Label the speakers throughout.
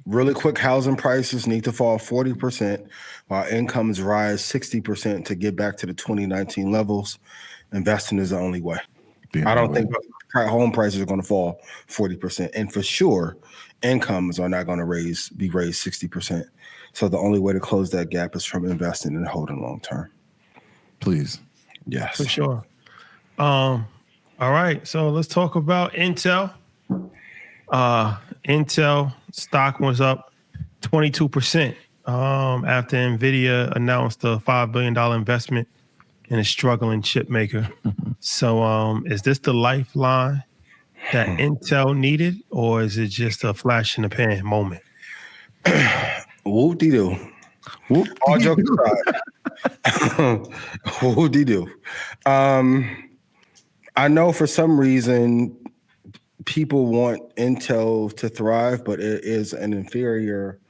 Speaker 1: Really quick, housing prices need to fall 40% while incomes rise 60% to get back to the 2019 levels. Investing is the only way.
Speaker 2: The
Speaker 1: I
Speaker 2: only
Speaker 1: don't
Speaker 2: way.
Speaker 1: think home prices are going to fall 40%. And for sure, incomes are not going to be raised 60%. So the only way to close that gap is from investing and holding long term.
Speaker 2: Please.
Speaker 1: Yes.
Speaker 3: For sure. All right. So let's talk about Intel. Intel stock was up 22% after NVIDIA announced a $5 billion investment in a struggling chip maker. So is this the lifeline that Intel needed, or is it just a flash in the pan moment?
Speaker 1: Whoop-de-doo. All jokes aside. Whoop-de-doo. I know for some reason people want Intel to thrive, but it is an inferior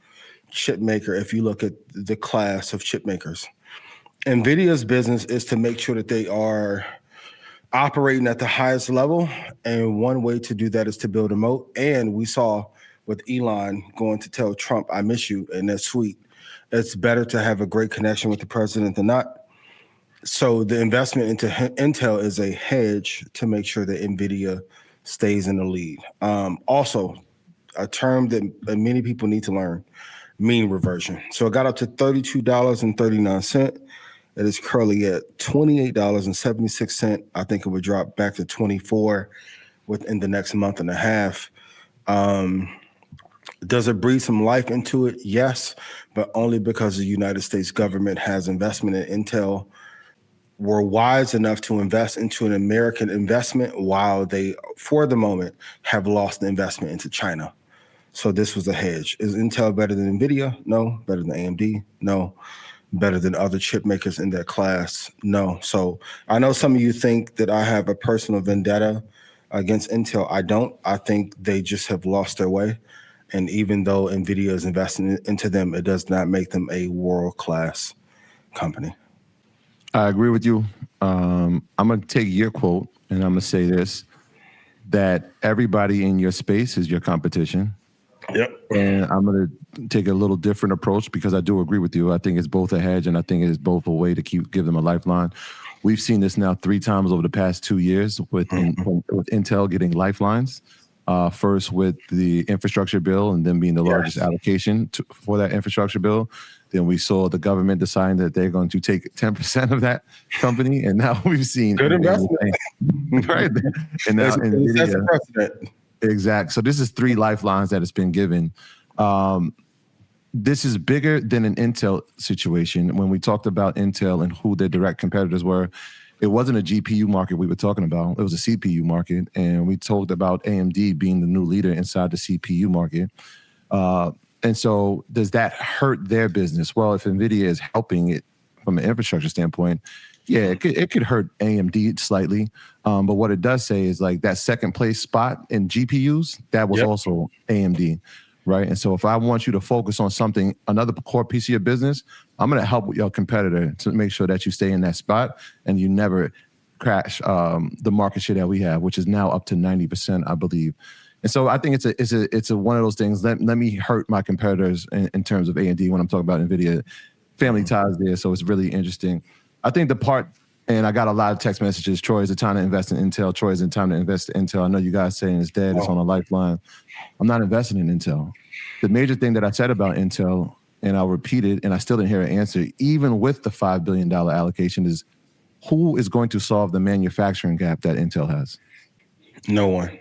Speaker 1: chip maker if you look at the class of chip makers. NVIDIA's business is to make sure that they are operating at the highest level, and one way to do that is to build a moat. And we saw with Elon going to tell Trump, "I miss you," in that tweet. It's better to have a great connection with the president than not. So the investment into Intel is a hedge to make sure that NVIDIA stays in the lead. Also, a term that many people need to learn, mean reversion. So it got up to $32.39. It is currently at $28.76. I think it would drop back to 24 within the next month and a half. Does it breathe some life into it? Yes, but only because the United States government has investment in Intel. Were wise enough to invest into an American investment while they, for the moment, have lost the investment into China. So this was a hedge. Is Intel better than NVIDIA? No. Better than AMD? No. Better than other chip makers in that class? No. So I know some of you think that I have a personal vendetta against Intel. I don't. I think they just have lost their way. And even though NVIDIA is investing into them, it does not make them a world-class company.
Speaker 2: I agree with you. I'm going to take your quote, and I'm going to say this, that everybody in your space is your competition.
Speaker 1: Yep.
Speaker 2: And I'm going to take a little different approach because I do agree with you. I think it's both a hedge, and I think it is both a way to give them a lifeline. We've seen this now 3 times over the past 2 years with Intel getting lifelines. First with the infrastructure bill and then being the largest allocation for that infrastructure bill. Then we saw the government deciding that they're going to take 10% of that company. And now we've seen
Speaker 1: good investment.
Speaker 2: Right. And now
Speaker 1: that's a precedent.
Speaker 2: Exactly. So this is 3 lifelines that it's been given. This is bigger than an Intel situation. When we talked about Intel and who their direct competitors were, it wasn't a GPU market we were talking about. It was a CPU market. And we talked about AMD being the new leader inside the CPU market. And so does that hurt their business? Well, if NVIDIA is helping it from an infrastructure standpoint, yeah, it could hurt AMD slightly. But what it does say is like that second place spot in GPUs, that was also AMD, right? And so if I want you to focus on something, another core piece of your business, I'm going to help your competitor to make sure that you stay in that spot and you never crash the market share that we have, which is now up to 90%, I believe. And so I think it's a one of those things. Let me hurt my competitors in terms of AMD when I'm talking about NVIDIA. Family ties there, so it's really interesting. I think the part, and I got a lot of text messages, Troy, is it time to invest in Intel? Troy, is it time to invest in Intel? I know you guys saying it's dead, it's on a lifeline. I'm not investing in Intel. The major thing that I said about Intel, and I'll repeat it, and I still didn't hear an answer, even with the $5 billion allocation, is who is going to solve the manufacturing gap that Intel has?
Speaker 1: No one.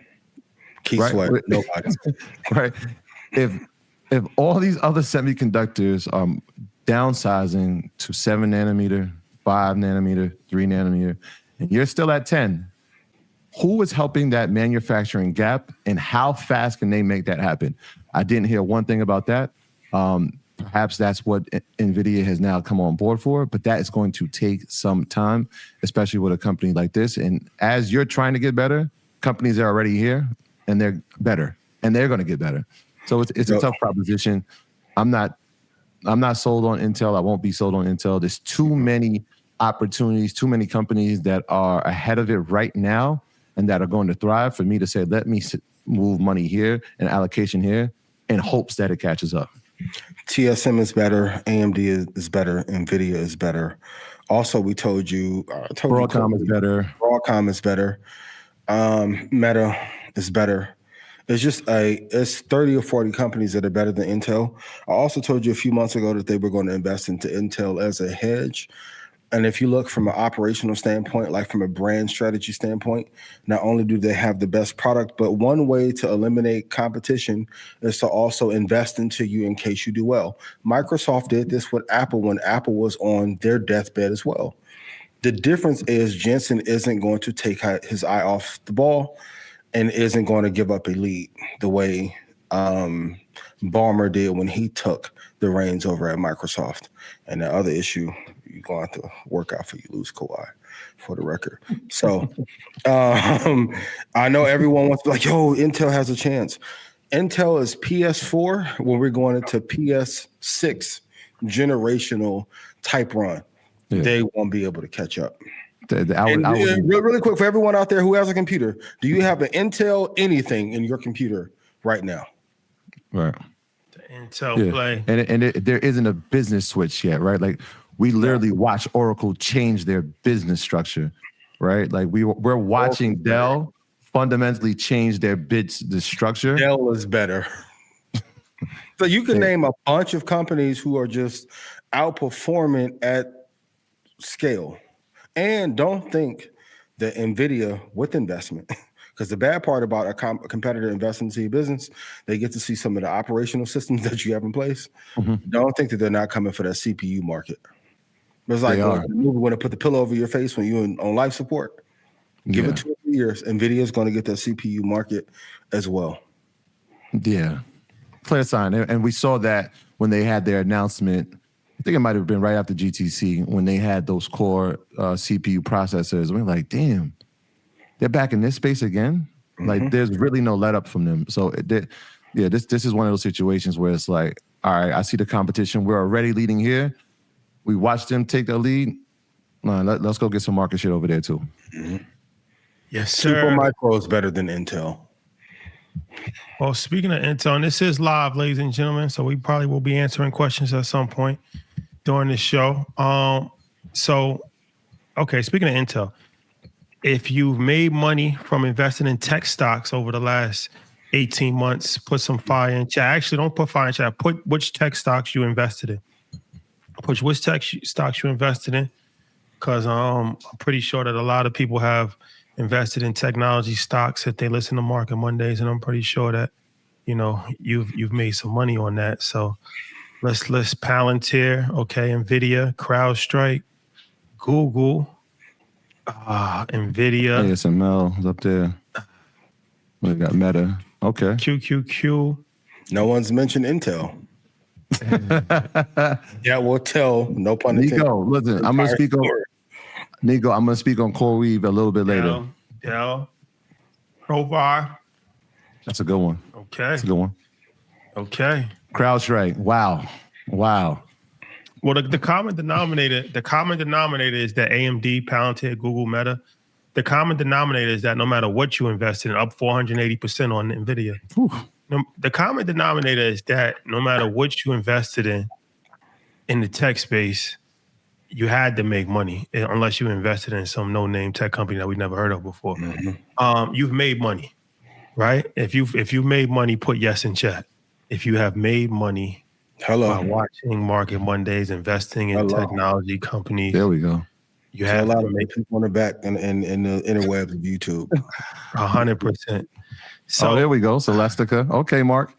Speaker 1: Keith Sweat, nobody.
Speaker 2: Right. If all these other semiconductors are downsizing to 7 nanometer, 5 nanometer, 3 nanometer, and you're still at 10, who is helping that manufacturing gap and how fast can they make that happen? I didn't hear one thing about that. Perhaps that's what NVIDIA has now come on board for, but that is going to take some time, especially with a company like this. And as you're trying to get better, companies are already here and they're better and they're going to get better. So it's a tough proposition. I'm not sold on Intel. I won't be sold on Intel. There's too many opportunities, too many companies that are ahead of it right now and that are going to thrive for me to say, let me move money here and allocation here. in hopes that it catches up.
Speaker 1: TSM is better. AMD is better. NVIDIA is better. Also, we told you.
Speaker 2: Broadcom is better.
Speaker 1: Broadcom is better. Meta is better. It's 30 or 40 companies that are better than Intel. I also told you a few months ago that they were going to invest into Intel as a hedge. And if you look from an operational standpoint, like from a brand strategy standpoint, not only do they have the best product, but one way to eliminate competition is to also invest into you in case you do well. Microsoft did this with Apple when Apple was on their deathbed as well. The difference is Jensen isn't going to take his eye off the ball and isn't going to give up a lead the way Ballmer did when he took the reins over at Microsoft. And the other issue, you're going to have to work out for you lose Kawhi, for the record. So I know everyone wants to be like, yo, Intel has a chance. Intel is PS4 when we're going into PS6 generational type run. Yeah. They won't be able to catch up. Really quick, for everyone out there who has a computer, do you have an Intel anything in your computer right now?
Speaker 2: Right.
Speaker 3: The Intel Play.
Speaker 2: And there isn't a business switch yet, right? Like we literally watch Oracle change their business structure, right? Like we're watching Dell fundamentally change the structure.
Speaker 1: Dell is better. So you can name a bunch of companies who are just outperforming at scale. And don't think that NVIDIA with investment, because the bad part about a competitor investing into your business, they get to see some of the operational systems that you have in place. Mm-hmm. Don't think that they're not coming for that CPU market. It's like when to put the pillow over your face when you're on life support. Give it 2 or 3 years. NVIDIA is going to get that CPU market as well.
Speaker 2: Yeah. Clear sign. And we saw that when they had their announcement. I think it might have been right after GTC when they had those core CPU processors. We're like, damn, they're back in this space again. Mm-hmm. Like, there's really no let up from them. So, this is one of those situations where it's like, all right, I see the competition. We're already leading here. We watched them take the lead. Let's go get some market share over there too.
Speaker 1: Mm-hmm.
Speaker 3: Yes, sir.
Speaker 1: Supermicro is better than Intel.
Speaker 3: Well, speaking of Intel, and this is live, ladies and gentlemen, so we probably will be answering questions at some point during this show. Speaking of Intel, if you've made money from investing in tech stocks over the last 18 months, put some fire in chat. Actually, don't put fire in chat. Put which tech stocks you invested in. Put which tech stocks you invested in, because I'm pretty sure that a lot of people have invested in technology stocks if they listen to Market Mondays, and I'm pretty sure that you've made some money on that. So let's Palantir, okay, NVIDIA, CrowdStrike, Google, NVIDIA,
Speaker 2: ASML is up there. We got Meta, okay,
Speaker 3: QQQ.
Speaker 1: No one's mentioned Intel. Yeah, we'll tell. No pun intended.
Speaker 2: Nico, listen, I'm gonna speak on. Nico, I'm going to speak on CoreWeave a little bit later.
Speaker 3: Dell, Provar.
Speaker 2: That's a good one.
Speaker 3: Okay.
Speaker 2: That's a good one.
Speaker 3: Okay.
Speaker 2: CrowdStrike. Wow. Well,
Speaker 3: the common denominator is that AMD, Palantir, Google, Meta. The common denominator is that no matter what you invest in, up 480% on NVIDIA. The common denominator is that no matter what you invested in the tech space, you had to make money unless you invested in some no-name tech company that we never heard of before. Mm-hmm. You've made money, right? If you've made money, put yes in chat. If you have made money by watching Market Mondays, investing in technology companies,
Speaker 2: there we go.
Speaker 1: You have a lot of people on the back in the interwebs of YouTube.
Speaker 3: 100%.
Speaker 2: So there we go. Celestica. Okay, Mark.